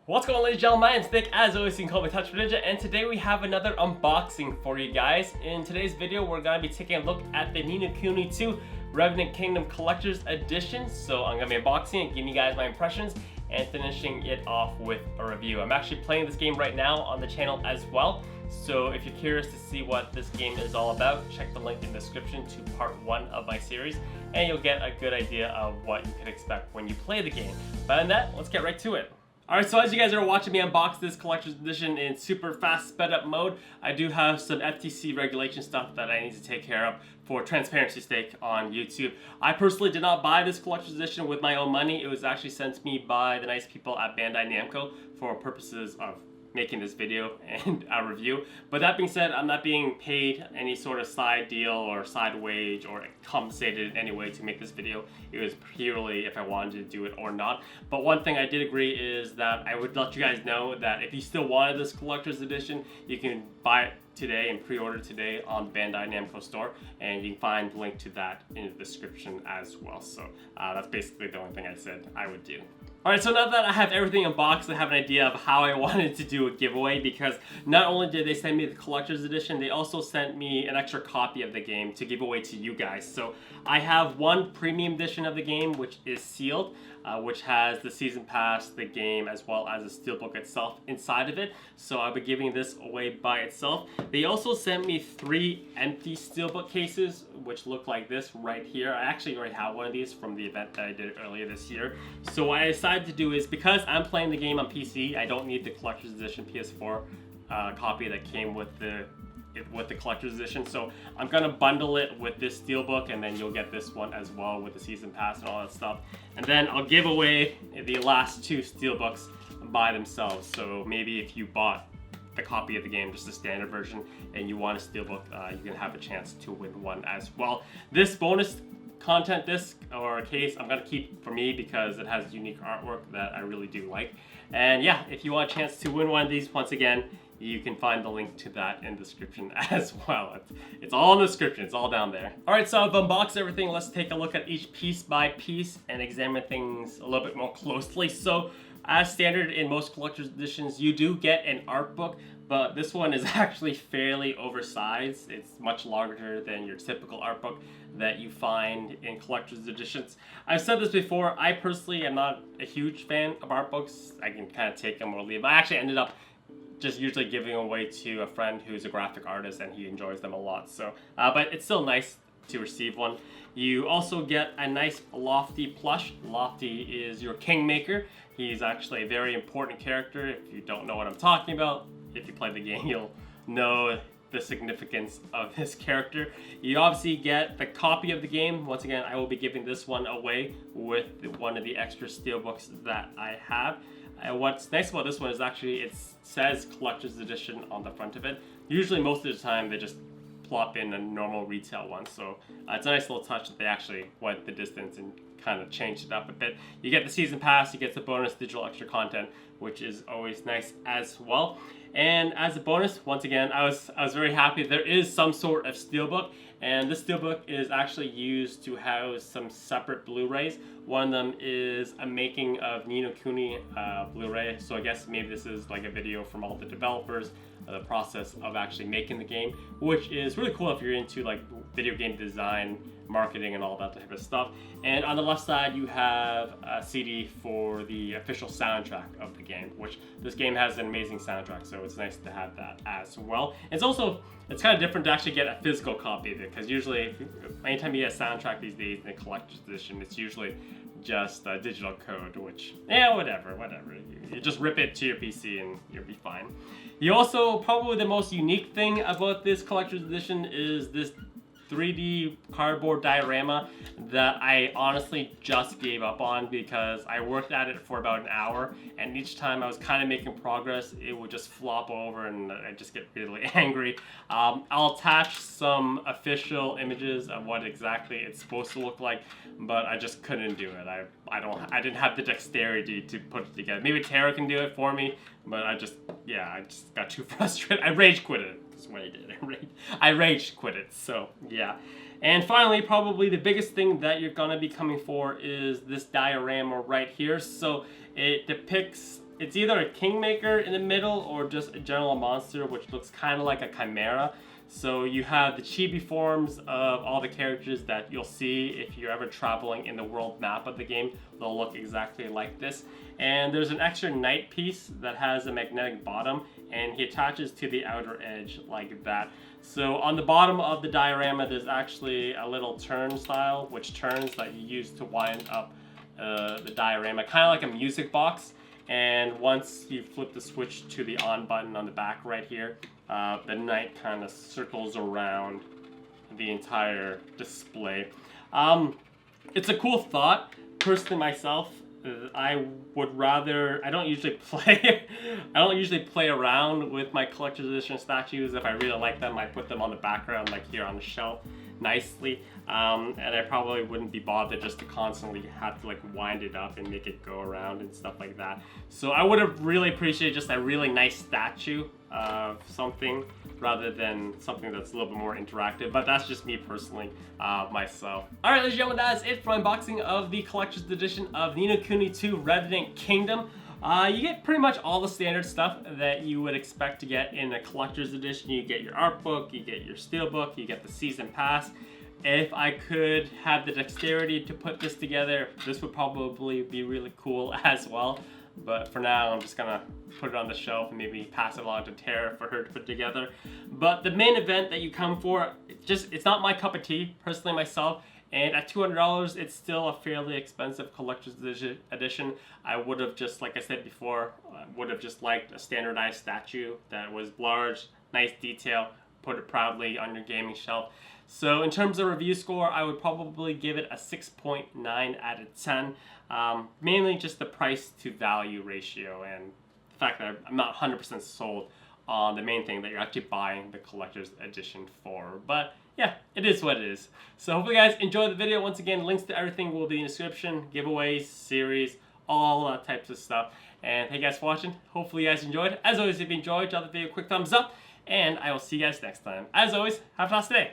What's going on, ladies and gentlemen? My name's Nick, as always you can call me Touch Ninja, and today we have another unboxing for you guys. In today's video we're going to be taking a look at the Ni No Kuni 2 Revenant Kingdom Collector's Edition. So I'm going to be unboxing it, giving you guys my impressions, and finishing it off with a review. I'm actually playing this game right now on the channel as well, so if you're curious to see what this game is all about, check the link in the description to part 1 of my series, and you'll get a good idea of what you can expect when you play the game. But on that, let's get right to it. Alright, so as you guys are watching me unbox this collector's edition in super fast sped up mode, I do have some FTC regulation stuff that I need to take care of for transparency's sake on YouTube. I personally did not buy this collector's edition with my own money. It was actually sent to me by the nice people at Bandai Namco for purposes of making this video and a review. But that being said, I'm not being paid any sort of side deal or side wage or compensated in any way to make this video. It was purely if I wanted to do it or not. But one thing I did agree is that I would let you guys know that if you still wanted this collector's edition, you can buy it today and pre-order today on Bandai Namco store, and you can find the link to that in the description as well. So that's basically the only thing I said I would do. Alright, so now that I have everything unboxed, I have an idea of how I wanted to do a giveaway, because not only did they send me the collector's edition, they also sent me an extra copy of the game to give away to you guys. So I have one premium edition of the game, which is sealed, which has the season pass, the game, as well as the steelbook itself inside of it. So I'll be giving this away by itself. They also sent me 3 empty steelbook cases, which look like this right here. I actually already have one of these from the event that I did earlier this year. So what I decided to do is, because I'm playing the game on PC, I don't need the collector's edition PS4 copy that came with the collector's edition. So I'm gonna bundle it with this steelbook, and then you'll get this one as well with the season pass and all that stuff. And then I'll give away the last 2 steelbooks by themselves. So maybe if you bought the copy of the game, just the standard version, and you want a steelbook, you can have a chance to win one as well. This bonus content disc or case I'm gonna keep for me because it has unique artwork that I really do like. And yeah, if you want a chance to win one of these, once again, you can find the link to that in the description as well. It's all in the description, it's all down there. Alright, so I've unboxed everything. Let's take a look at each piece by piece and examine things a little bit more closely. So as standard in most collector's editions, you do get an art book, but this one is actually fairly oversized. It's much larger than your typical art book that you find in collector's editions. I've said this before, I personally am not a huge fan of art books. I can kind of take them or leave them. I actually ended up just usually giving away to a friend who's a graphic artist, and he enjoys them a lot. So, but it's still nice to receive one. You also get a nice Lofty plush. Lofty is your kingmaker. He's actually a very important character. If you don't know what I'm talking about, if you play the game, you'll know the significance of his character. You obviously get the copy of the game. Once again, I will be giving this one away with one of the extra steelbooks that I have. What's nice about this one is actually it says collector's edition on the front of it. Usually most of the time they just plop in a normal retail one, so it's a nice little touch that they actually went the distance and kind of changed it up a bit. You get the season pass, you get the bonus digital extra content, which is always nice as well. And as a bonus, once again, I was very happy. There is some sort of steelbook, and this steelbook is actually used to house some separate Blu-rays. One of them is a making of Ni No Kuni Blu-ray, so I guess maybe this is like a video from all the developers, the process of actually making the game, which is really cool if you're into like video game design, marketing, and all that type of stuff. And on the left side you have a CD for the official soundtrack of the game, which this game has an amazing soundtrack, so it's nice to have that as well. It's kind of different to actually get a physical copy of it, because usually anytime you get a soundtrack these days in a collector's edition, it's usually just a digital code, which, yeah, whatever. You just rip it to your PC and you'll be fine. You also, probably the most unique thing about this collector's edition is this 3D cardboard diorama that I honestly just gave up on, because I worked at it for about an hour, and each time I was kind of making progress, it would just flop over and I just get really angry. I'll attach some official images of what exactly it's supposed to look like, but I just couldn't do it. I didn't have the dexterity to put it together. Maybe Tara can do it for me, but I just got too frustrated. I rage quit it. That's what I did. I rage quit it. So yeah. And finally, probably the biggest thing that you're gonna be coming for is this diorama right here. So it depicts it's either a Kingmaker in the middle or just a general monster, which looks kind of like a chimera. So you have the chibi forms of all the characters that you'll see if you're ever traveling in the world map of the game. They'll look exactly like this. And there's an extra knight piece that has a magnetic bottom, and he attaches to the outer edge like that. So on the bottom of the diorama, there's actually a little turnstile, which turns that you use to wind up the diorama, kind of like a music box. And once you flip the switch to the on button on the back right here, the knight kind of circles around the entire display. It's a cool thought. Personally, myself, I don't usually play around with my collector's edition statues. If I really like them, I put them on the background, like here on the shelf, nicely. And I probably wouldn't be bothered just to constantly have to like wind it up and make it go around and stuff like that. So I would have really appreciated just a really nice statue of something rather than something that's a little bit more interactive, but that's just me personally, myself. Alright, ladies and gentlemen, that's it for unboxing of the collector's edition of Ni No Kuni 2 Revenant Kingdom. You get pretty much all the standard stuff that you would expect to get in a collector's edition. You get your art book, you get your steelbook, you get the season pass. If I could have the dexterity to put this together, this would probably be really cool as well. But for now, I'm just gonna put it on the shelf and maybe pass it along to Tara for her to put together. But the main event that you come for, it's not my cup of tea, personally myself. And at $200, it's still a fairly expensive collector's edition. I would have just, like I said before, would have just liked a standardized statue that was large, nice detail, put it proudly on your gaming shelf. So in terms of review score, I would probably give it a 6.9 out of 10. Mainly just the price to value ratio and the fact that I'm not 100% sold on the main thing that you're actually buying the collector's edition for. But yeah, it is what it is. So hopefully you guys enjoyed the video. Once again, links to everything will be in the description, giveaways, series, all types of stuff. And thank you guys for watching. Hopefully you guys enjoyed. As always, if you enjoyed, drop the video a quick thumbs up, and I will see you guys next time. As always, have a nice day.